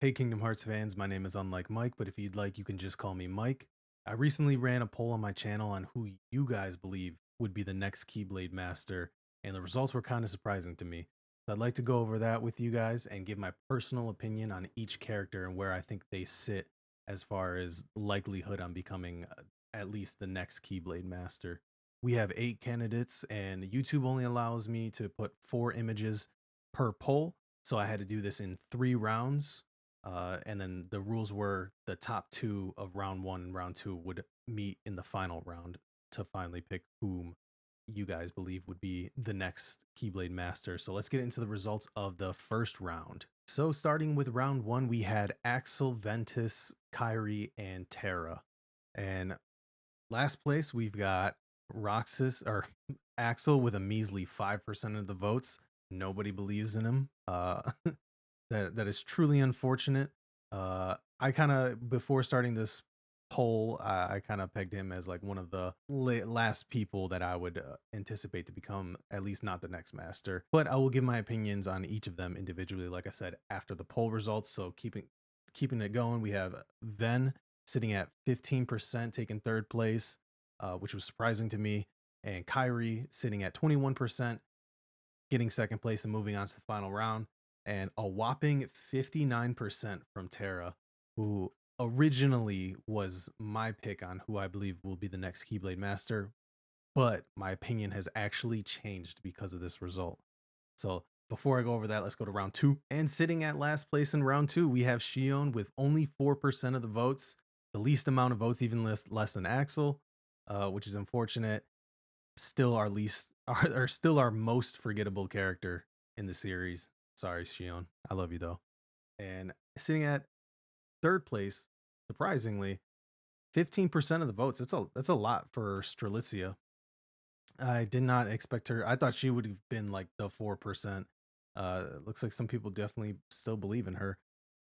Hey Kingdom Hearts fans, my name is Unlike Mike, but if you'd like, you can just call me Mike. I recently ran a poll on my channel on who you guys believe would be the next Keyblade Master, and the results were kind of surprising to me. So I'd like to go over that with you guys and give my personal opinion on each character and where I think they sit as far as likelihood on becoming at least the next Keyblade Master. We have 8 candidates, and YouTube only allows me to put 4 images per poll, so I had to do this in 3 rounds. And then the rules were the top 2 of round 1 and round 2 would meet in the final round to finally pick whom you guys believe would be the next Keyblade Master. So let's get into the results of the first round. So starting with round 1, we had Axel, Ventus, Kyrie, and Terra. And last place, we've got Roxas or Axel with a measly 5% of the votes. Nobody believes in him. That is truly unfortunate. I kind of before starting this poll, I kind of pegged him as like one of the last people that I would anticipate to become at least not the next master. But I will give my opinions on each of them individually, like I said, after the poll results. So keeping it going, we have Ven sitting at 15%, taking third place, which was surprising to me, and Kyrie sitting at 21%, getting second place and moving on to the final round, and a whopping 59% from Terra, who originally was my pick on who I believe will be the next Keyblade Master, but my opinion has actually changed because of this result. So before I go over that, let's go to round 2. And sitting at last place in round 2, we have Shion with only 4% of the votes, the least amount of votes, even less than Axel, which is unfortunate. Still our least, or still our most forgettable character in the series. Sorry, Shion. I love you though. And sitting at third place, surprisingly, 15% of the votes. That's a lot for Strelitzia. I did not expect her. I thought she would have been like the 4%. Looks like some people definitely still believe in her.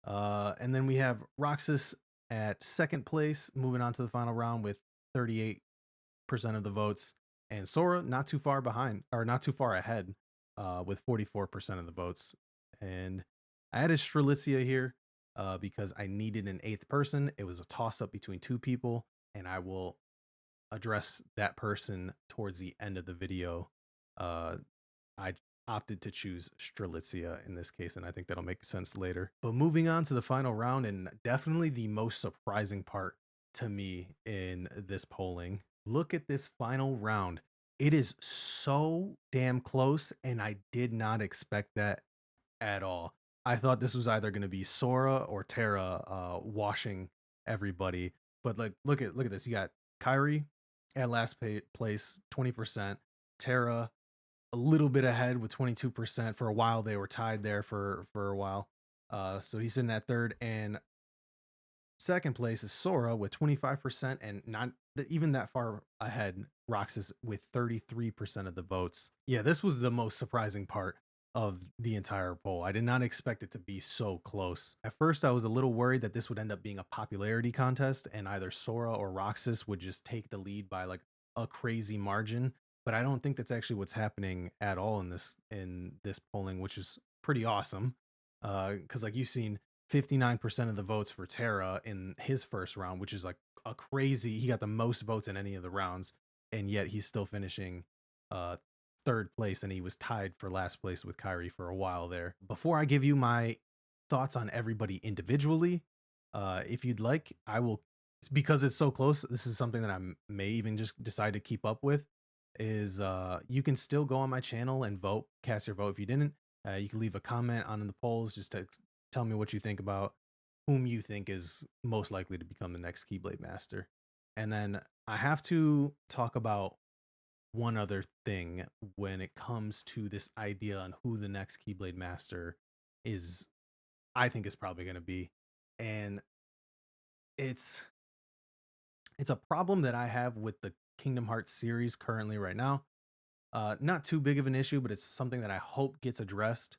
And then we have Roxas at second place, moving on to the final round with 38% of the votes, and Sora not too far behind, or not too far ahead, with 44% of the votes. And I added Strelitzia here because I needed an 8th person. It was a toss up between 2 people, and I will address that person towards the end of the video. I opted to choose Strelitzia in this case, and I think that'll make sense later. But moving on to the final round, and definitely the most surprising part to me in this polling, look at this final round. It is so damn close, and I did not expect that at all. I thought this was either going to be Sora or Terra washing everybody. But like, look at this. You got Kyrie at last place, 20%. Terra a little bit ahead with 22%. For a while, they were tied there for a while. So he's sitting at third, and second place is Sora with 25%, and not even that far ahead, Roxas with 33% of the votes. Yeah, this was the most surprising part of the entire poll. I did not expect it to be so close. At first, I was a little worried that this would end up being a popularity contest and either Sora or Roxas would just take the lead by like a crazy margin. But I don't think that's actually what's happening at all in this polling, which is pretty awesome. Because like you've seen, 59% of the votes for Terra in his first round, which is like a crazy. He got the most votes in any of the rounds, and yet he's still finishing third place, and he was tied for last place with Kyrie for a while there. Before I give you my thoughts on everybody individually, if you'd like, I will, because it's so close. This is something that I may even just decide to keep up with. Is you can still go on my channel and vote, cast your vote if you didn't. You can leave a comment on the polls just to tell me what you think about whom you think is most likely to become the next Keyblade Master. And then I have to talk about one other thing when it comes to this idea on who the next Keyblade Master is, I think is probably going to be. And it's it's a problem that I have with the Kingdom Hearts series currently right now. Not too big of an issue, but it's something that I hope gets addressed.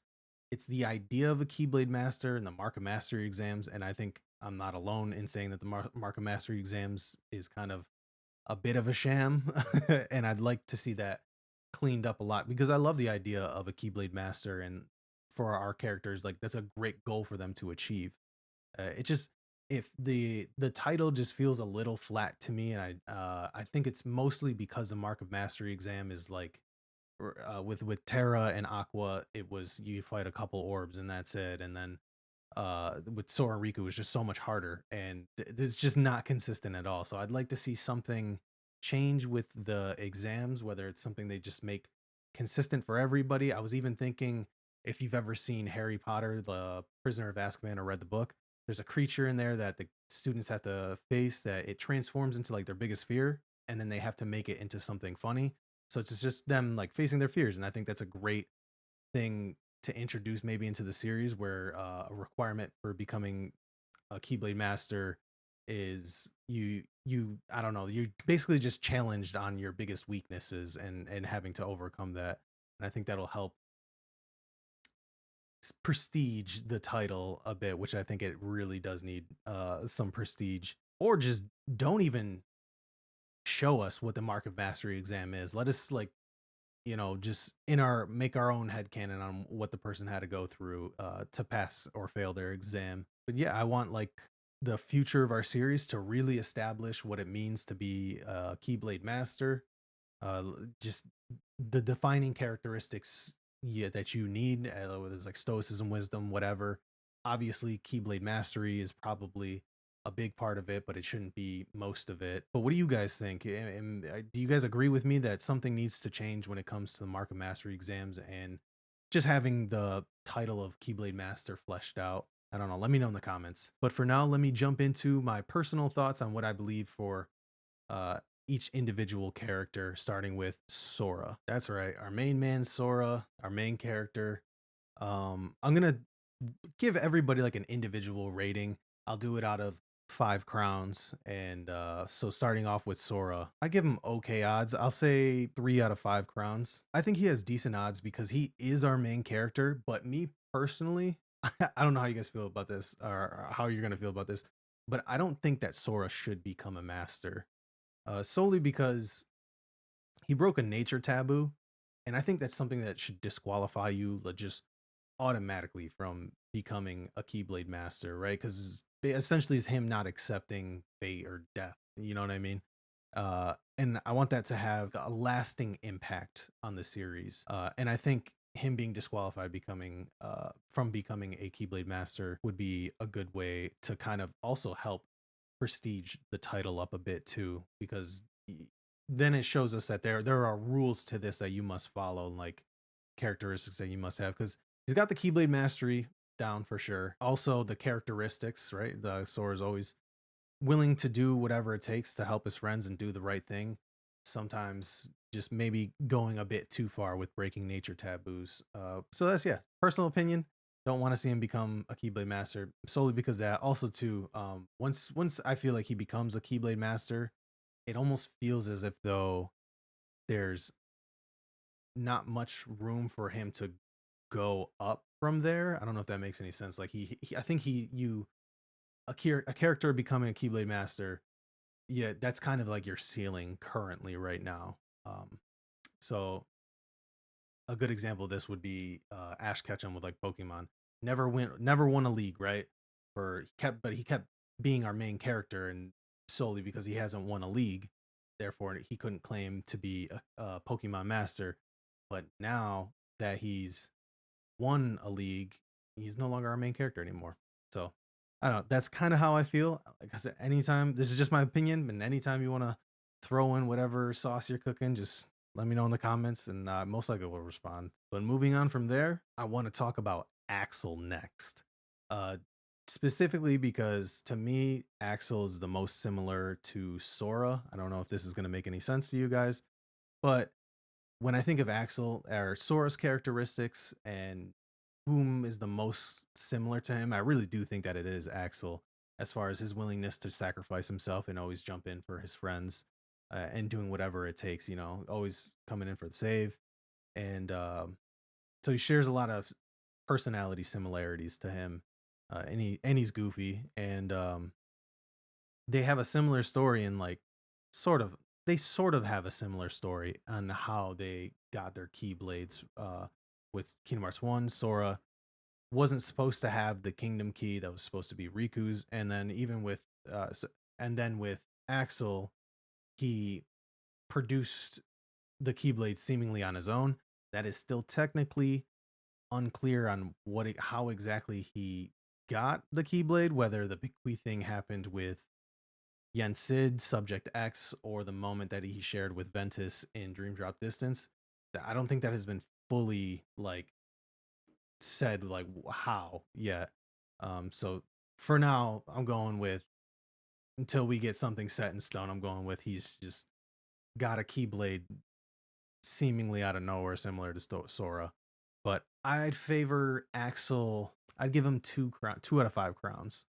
It's the idea of a Keyblade Master and the Mark of Mastery exams, and I think I'm not alone in saying that the Mark of Mastery exams is kind of a bit of a sham, and I'd like to see that cleaned up a lot because I love the idea of a Keyblade Master, and for our characters, like that's a great goal for them to achieve. It just if the title just feels a little flat to me, and I think it's mostly because the Mark of Mastery exam is like with Terra and Aqua, it was you fight a couple orbs and that's it, and then with Sora and Riku it was just so much harder, and it's just not consistent at all. So I'd like to see something change with the exams, whether it's something they just make consistent for everybody. I was even thinking, if you've ever seen Harry Potter, the Prisoner of Azkaban, or read the book, there's a creature in there that the students have to face that it transforms into like their biggest fear, and then they have to make it into something funny. So it's just them like facing their fears, and I think that's a great thing to introduce maybe into the series, where a requirement for becoming a Keyblade Master is you I don't know, you basically just challenged on your biggest weaknesses and having to overcome that. And I think that'll help prestige the title a bit, which I think it really does need some prestige. Or just don't even show us what the Mark of Mastery exam is. Let us like, just in our make our own headcanon on what the person had to go through to pass or fail their exam. But yeah, I want like the future of our series to really establish what it means to be a Keyblade Master, just the defining characteristics, yeah, that you need, whether it's like stoicism, wisdom, whatever. Obviously, Keyblade Mastery is probably a big part of it, but it shouldn't be most of it. But what do you guys think? Do you guys agree with me that something needs to change when it comes to the Mark of Mastery exams and just having the title of Keyblade Master fleshed out? I don't know. Let me know in the comments. But for now, let me jump into my personal thoughts on what I believe for uh, each individual character, starting with Sora. That's right, our main man Sora, our main character. I'm gonna give everybody like an individual rating. I'll do it out of 5 crowns, and so starting off with Sora, I give him okay odds. I'll say 3 out of 5 crowns. I think he has decent odds because he is our main character. But me personally, I don't know how you guys feel about this, or how you're gonna feel about this, but I don't think that Sora should become a master, solely because he broke a nature taboo, and I think that's something that should disqualify you just automatically from becoming a Keyblade Master, right? Because essentially is him not accepting fate or death. You know what I mean? And I want that to have a lasting impact on the series. And I think him being disqualified from becoming a Keyblade Master would be a good way to kind of also help prestige the title up a bit too, because then it shows us that there are rules to this that you must follow, like characteristics that you must have, because he's got the Keyblade mastery down for sure. Also the characteristics, right? The Sora is always willing to do whatever it takes to help his friends and do the right thing. Sometimes just maybe going a bit too far with breaking nature taboos. So that's, yeah, personal opinion. Don't want to see him become a Keyblade Master solely because of that. Also, too, once I feel like he becomes a Keyblade Master, it almost feels as if though there's not much room for him to go up from there. I don't know if that makes any sense. Like I think a character becoming a Keyblade Master, yeah, that's kind of like your ceiling currently right now. Um, so a good example of this would be Ash Ketchum with like Pokemon. Never won a league, right? But he kept being our main character, and solely because he hasn't won a league, therefore he couldn't claim to be a Pokemon master. But now that he's won a league, he's no longer our main character anymore. So I don't know. That's kind of how I feel. Like I said, anytime, this is just my opinion, and anytime you want to throw in whatever sauce you're cooking, just let me know in the comments, and most likely will respond. But moving on from there, I want to talk about Axel next. Uh, Specifically because to me, Axel is the most similar to Sora. I don't know if this is going to make any sense to you guys, but when I think of Axel or Sora's characteristics and whom is the most similar to him, I really do think that it is Axel, as far as his willingness to sacrifice himself and always jump in for his friends, and doing whatever it takes, always coming in for the save. And so he shares a lot of personality similarities to him, and he's goofy, and they have a similar story, and like sort of they sort of have a similar story on how they got their keyblades, with Kingdom Hearts 1. Sora wasn't supposed to have the kingdom key that was supposed to be Riku's, and then even with and then with Axel, he produced the Keyblade seemingly on his own. That is still technically unclear on how exactly he got the Keyblade, whether the bequeathing happened with Yen Sid, Subject X, or the moment that he shared with Ventus in Dream Drop Distance. I don't think that has been fully like said like how yet. So for now, I'm going with until we get something set in stone. I'm going with he's just got a Keyblade seemingly out of nowhere, similar to Sora. But I'd favor Axel. I'd give him 2 out of 5 crowns,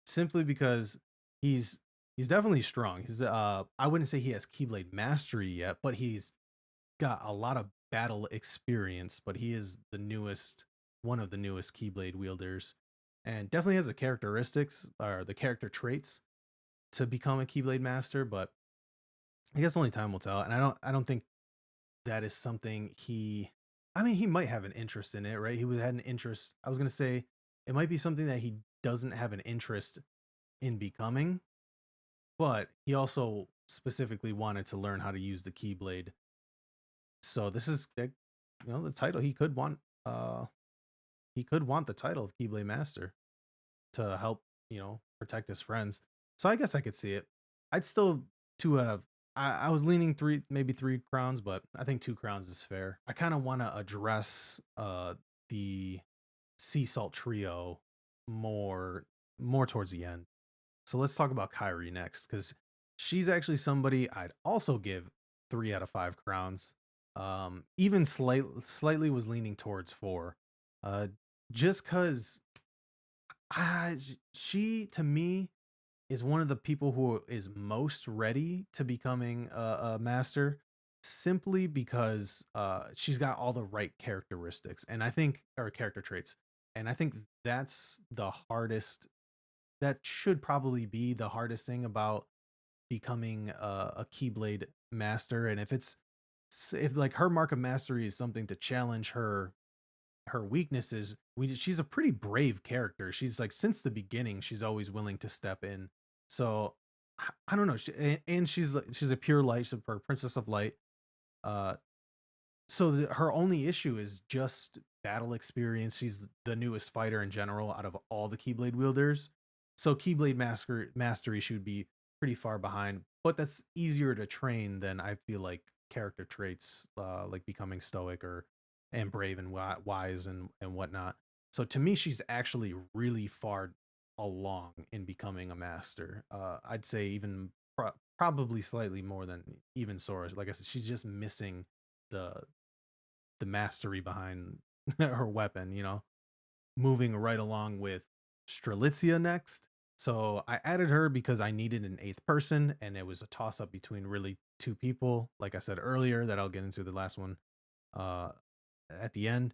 simply because he's he's definitely strong. He's I wouldn't say he has Keyblade mastery yet, but he's got a lot of battle experience. But he is one of the newest Keyblade wielders, and definitely has the characteristics or the character traits to become a Keyblade master. But I guess only time will tell. And I don't think that is something he. I mean, he might have an interest in it, right? Had an interest. I was gonna say it might be something that he doesn't have an interest in becoming, but he also specifically wanted to learn how to use the Keyblade. So this is, the title he could want. He could want the title of Keyblade Master to help, protect his friends. So I guess I could see it. I'd still 2 out of. I was leaning maybe 3 crowns, but I think 2 crowns is fair. I kind of want to address the Sea Salt Trio more more towards the end. So let's talk about Kyrie next, because she's actually somebody I'd also give 3 out of 5 crowns. Even slightly was leaning towards 4. Uh, just because she to me is one of the people who is most ready to becoming a master, simply because she's got all the right characteristics, and I think or character traits, and I think that's the hardest. That should probably be the hardest thing about becoming a Keyblade master. And if like her mark of mastery is something to challenge her weaknesses, she's a pretty brave character. She's like, since the beginning, she's always willing to step in. So I don't know. And she's a pure light, she's a princess of light. Uh, so her only issue is just battle experience. She's the newest fighter in general out of all the Keyblade wielders. So Keyblade mastery should be pretty far behind, but that's easier to train than I feel like character traits, like becoming stoic or and brave and wise and whatnot. So to me, she's actually really far along in becoming a master. I'd say even probably slightly more than even Sora. Like I said, she's just missing the the mastery behind her weapon, moving right along with Strelitzia next. So I added her because I needed an 8th person, and it was a toss up between really 2 people. Like I said earlier, that I'll get into the last one uh, at the end.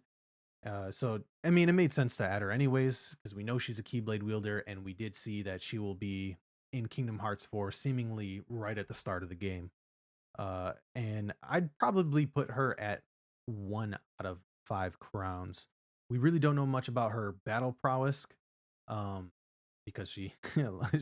So I mean, it made sense to add her anyways because we know she's a Keyblade wielder, and we did see that she will be in Kingdom Hearts 4 seemingly right at the start of the game. And I'd probably put her at 1 out of 5 crowns. We really don't know much about her battle prowess, um, because she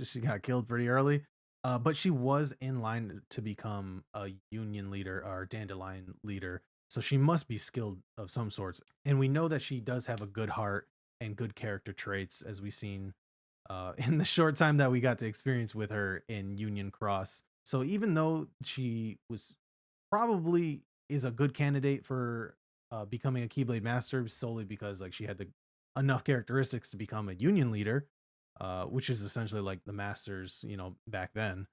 she got killed pretty early. But she was in line to become a Union leader or Dandelion leader, so she must be skilled of some sorts. And we know that she does have a good heart and good character traits, as we've seen in the short time that we got to experience with her in Union Cross. So even though she was probably is a good candidate for becoming a Keyblade Master, solely because like she had the enough characteristics to become a Union leader, which is essentially like the Masters, back then.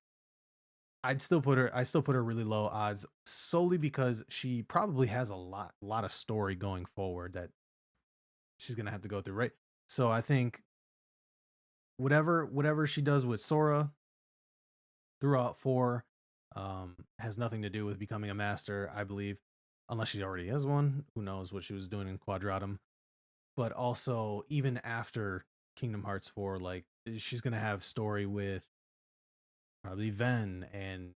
I still put her really low odds, solely because she probably has a lot of story going forward that she's gonna have to go through, right? So I think whatever she does with Sora throughout 4 has nothing to do with becoming a master, I believe, unless she already is one. Who knows what she was doing in Quadratum? But also, even after Kingdom Hearts 4, like she's gonna have story with probably Ven and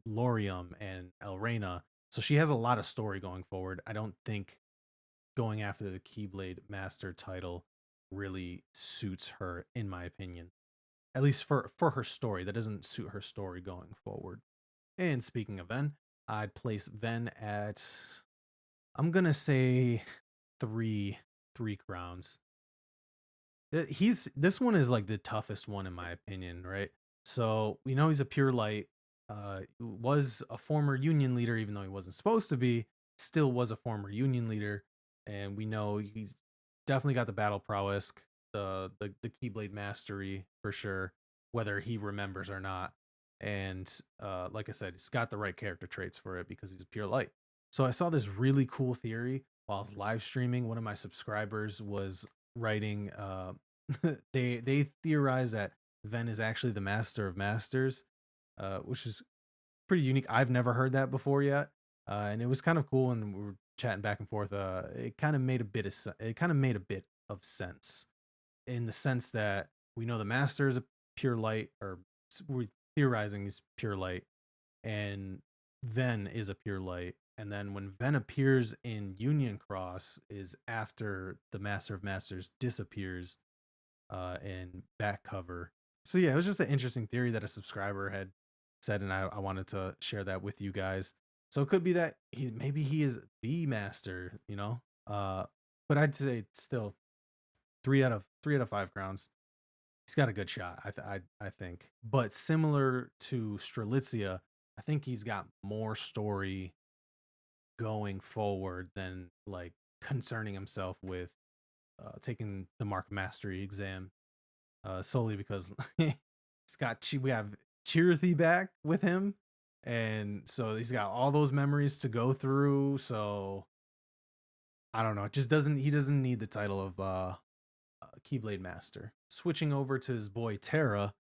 Lorium and Elrena. So she has a lot of story going forward. I don't think going after the Keyblade Master title really suits her, in my opinion. At least for her story, that doesn't suit her story going forward. And speaking of Ven, I'd place Ven at, I'm gonna say three crowns. He's This one is like the toughest one in my opinion, right? So we know he's a pure light. Was a former union leader, even though he wasn't supposed to be. Still was a former union leader, and we know he's definitely got the battle prowess, the Keyblade mastery for sure, whether he remembers or not. And like I said, he's got the right character traits for it because he's a pure light. So I saw this really cool theory while I was live streaming. One of my subscribers was writing they theorize that Ven is actually the master of masters, which is pretty unique. I've never heard that before yet. And it was kind of cool, and we were chatting back and forth. It kind of made a bit of sense, in the sense that we know the master is a pure light, or we're theorizing he's pure light, and Ven is a pure light. And then when Ven appears in Union Cross is after the Master of Masters disappears in back cover. So yeah, it was just an interesting theory that a subscriber had said, and I wanted to share that with you guys. So it could be that maybe he is the master, you know. But I'd say still 3 out of 5 crowns. He's got a good shot, I think. But similar to Strelitzia, I think he's got more story going forward than like concerning himself with taking the Mark Mastery exam, solely because we have Chirthy back with him, and so he's got all those memories to go through. So I don't know. It just doesn't he doesn't need the title of Keyblade Master. Switching over to his boy Terra,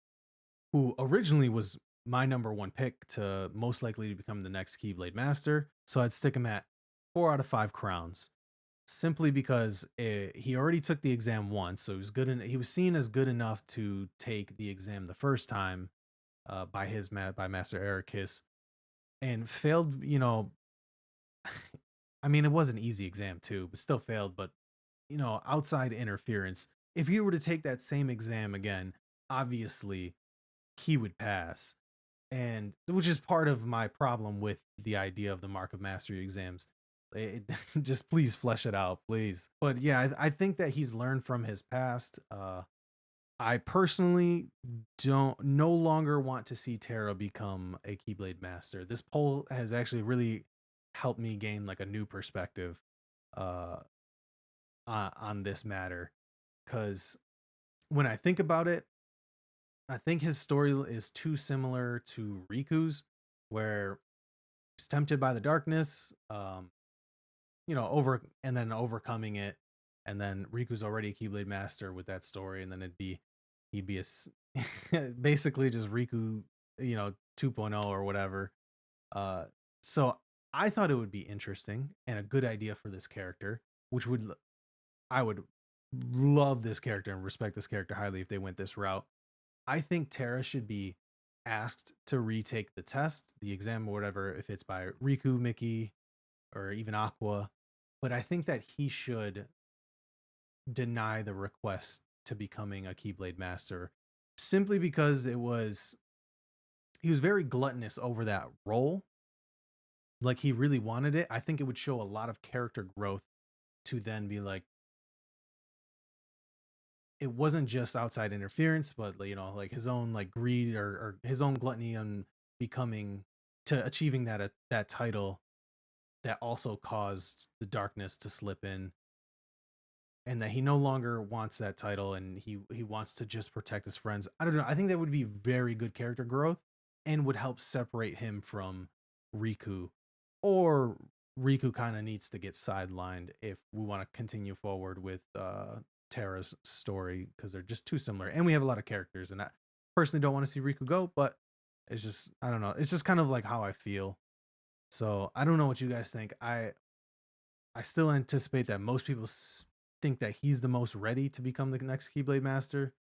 who originally was my number one pick to most likely to become the next Keyblade Master. So I'd stick him at 4 out of 5 crowns, simply because he already took the exam once, so he was good. He was seen as good enough to take the exam the first time by Master Ericus, and failed. I mean, it was an easy exam too, but still failed. But outside interference, if he were to take that same exam again, obviously he would pass. And which is part of my problem with the idea of the Mark of Mastery exams. Just please flesh it out, please. But yeah, I think that he's learned from his past. I personally don't no longer want to see Terra become a Keyblade Master. This poll has actually really helped me gain like a new perspective uh on this matter, because when I think about it, I think his story is too similar to Riku's, where he's tempted by the darkness, over and then overcoming it, and then Riku's already a Keyblade Master with that story, and then he'd be basically just Riku, 2.0 or whatever. Uh, so I thought it would be interesting and a good idea for this character, which I would love this character and respect this character highly if they went this route. I think Terra should be asked to retake the test, the exam, or whatever, if it's by Riku, Mickey, or even Aqua. But I think that he should deny the request to becoming a Keyblade Master, simply because he was very gluttonous over that role. Like, he really wanted it. I think it would show a lot of character growth to then be like, it wasn't just outside interference, but like his own like greed, or his own gluttony on becoming to achieving that title, that also caused the darkness to slip in, and that he no longer wants that title, and he wants to just protect his friends. I don't know. I think that would be very good character growth and would help separate him from Riku, or Riku kind of needs to get sidelined if we want to continue forward with Terra's story, because they're just too similar, and we have a lot of characters, and I personally don't want to see Riku go, but it's just, I don't know, it's just kind of like how I feel. So I don't know what you guys think. I still anticipate that most people think that he's the most ready to become the next Keyblade Master.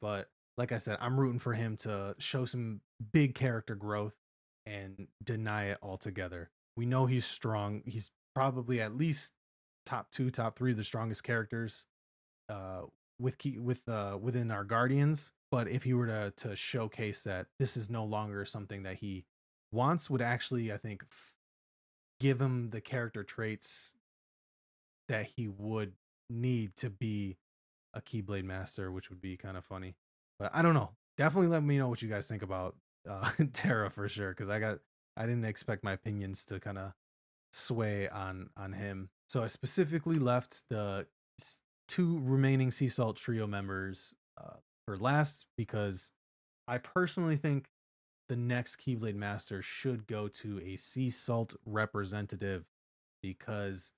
But like I said, I'm rooting for him to show some big character growth and deny it altogether. We know he's strong. He's probably at least top two, top three of the strongest characters uh, within our Guardians. But if he were to showcase that this is no longer something that he wants, would actually, I think, give him the character traits that he would need to be a Keyblade Master, which would be kind of funny. But I don't know. Definitely let me know what you guys think about Terra for sure, because I didn't expect my opinions to kind of sway on him. So I specifically left the two remaining Sea Salt Trio members for last because I personally think the next Keyblade Master should go to a Sea Salt representative because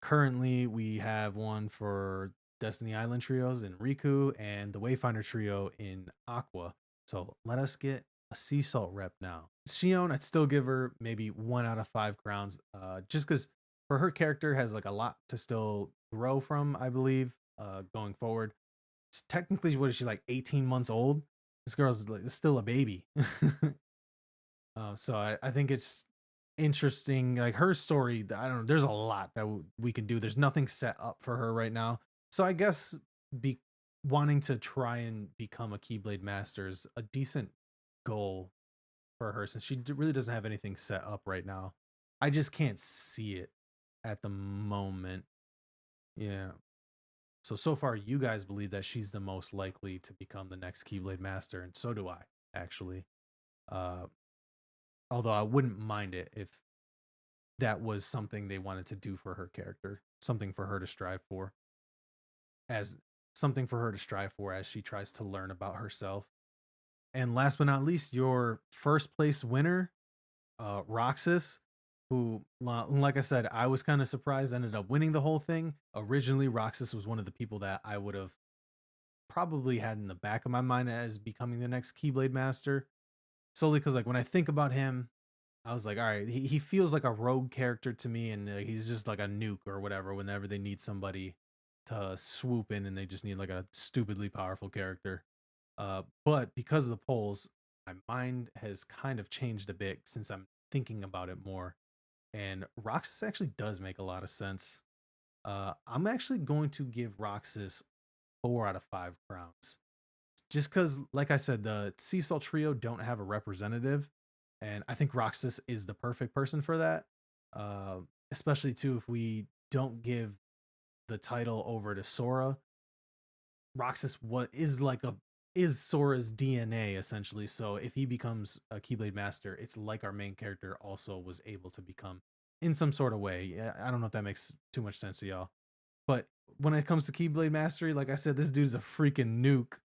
currently we have one for Destiny Island trios in Riku and the Wayfinder trio in Aqua. So let us get a Sea Salt rep now. Shion, I'd still give her maybe 1 out of 5 crowns, just because for her character has like a lot to still grow from, I believe, going forward. Technically, what is she, like 18 months old? This girl's like still a baby. So I think it's interesting. Like her story, I don't know. There's a lot that we can do. There's nothing set up for her right now. So I guess be wanting to try and become a Keyblade Master is a decent goal for her since she really doesn't have anything set up right now. I just can't see it at the moment. Yeah. So far, you guys believe that she's the most likely to become the next Keyblade Master, and so do I, actually. Uh, although I wouldn't mind it if that was something they wanted to do for her character, something for her to strive for, as something for her to strive for as she tries to learn about herself. And last but not least, your first place winner, Roxas, who, like I said, I was kind of surprised ended up winning the whole thing. Originally, Roxas was one of the people that I would have probably had in the back of my mind as becoming the next Keyblade Master, solely because like when I think about him, I was like, all right, he feels like a rogue character to me, and he's just like a nuke or whatever. Whenever they need somebody to swoop in, and they just need like a stupidly powerful character. But because of the polls, my mind has kind of changed a bit since I'm thinking about it more. And Roxas actually does make a lot of sense. I'm actually going to give Roxas 4 out of 5 crowns. Just because, like I said, the Sea Salt Trio don't have a representative, and I think Roxas is the perfect person for that. Uh, Especially too if we don't give the title over to Sora. Roxas what is like a is Sora's DNA essentially. So if he becomes a Keyblade Master, it's like our main character also was able to become in some sort of way. Yeah, I don't know if that makes too much sense to y'all. But when it comes to Keyblade Mastery, like I said, this dude's a freaking nuke,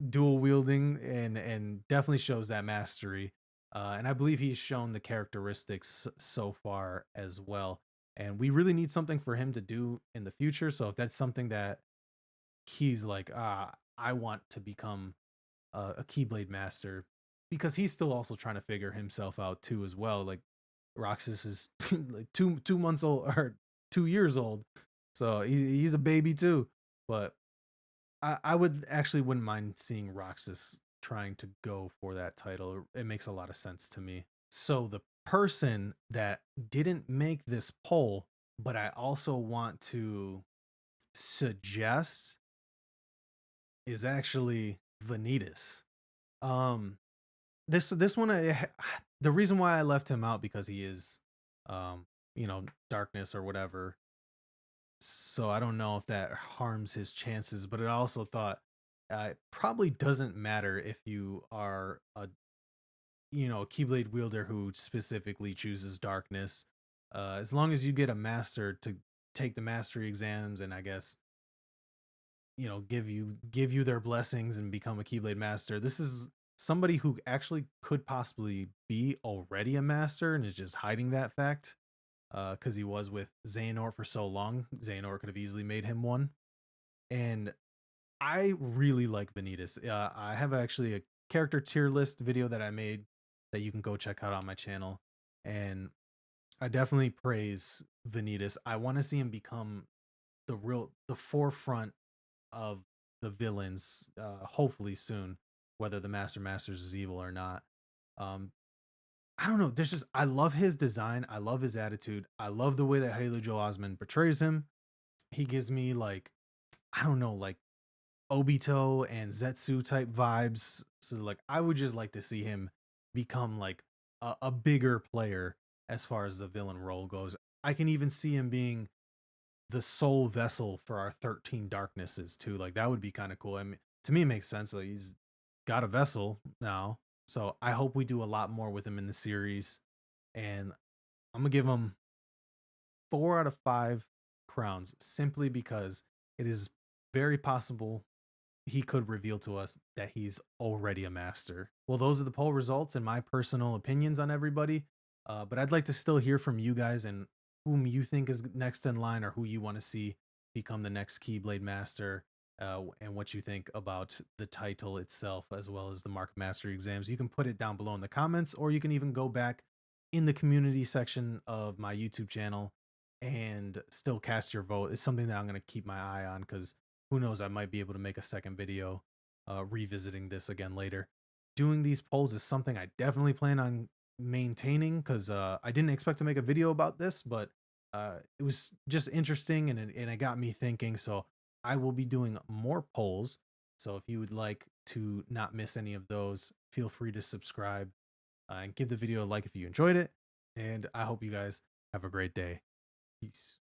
dual wielding, and definitely shows that mastery. And I believe he's shown the characteristics so far as well. And we really need something for him to do in the future. So if that's something that he's like, I want to become a Keyblade Master, because he's still also trying to figure himself out too as well. Like Roxas is like 2 months old or 2 years old, so he's a baby too. But I would actually wouldn't mind seeing Roxas trying to go for that title. It makes a lot of sense to me. So the person that didn't make this poll, but I also want to suggest, is actually Vanitas. Um, this one, the reason why I left him out because he is, um, darkness or whatever. So I don't know if that harms his chances, but it also thought it probably doesn't matter if you are a Keyblade wielder who specifically chooses darkness, as long as you get a master to take the mastery exams and I guess give you their blessings and become a Keyblade Master. This is somebody who actually could possibly be already a master and is just hiding that fact because he was with Xehanort for so long. Xehanort could have easily made him one. And I really like Vanitas. I have actually a character tier list video that I made that you can go check out on my channel. And I definitely praise Vanitas. I want to see him become the forefront of the villains, hopefully soon, whether the Masters is evil or not. Um, I don't know. There's just I love his design. I love his attitude. I love the way that Haley Joel Osment portrays him. He gives me like I don't know, like Obito and Zetsu type vibes. So like I would just like to see him become like a bigger player as far as the villain role goes. I can even see him being the sole vessel for our 13 darknesses too. Like that would be kind of cool. I mean, to me it makes sense. Like he's got a vessel now. So I hope we do a lot more with him in the series. And I'm gonna give him 4 out of 5 crowns simply because it is very possible he could reveal to us that he's already a master. Well, those are the poll results and my personal opinions on everybody. But I'd like to still hear from you guys and whom you think is next in line or who you want to see become the next Keyblade Master, and what you think about the title itself as well as the Mark Mastery exams. You can put it down below in the comments, or you can even go back in the community section of my YouTube channel and still cast your vote. It's something that I'm going to keep my eye on because who knows, I might be able to make a second video revisiting this again later. Doing these polls is something I definitely plan on maintaining because I didn't expect to make a video about this, but it was just interesting and it got me thinking. So I will be doing more polls. So if you would like to not miss any of those, feel free to subscribe and give the video a like if you enjoyed it. And I hope you guys have a great day. Peace.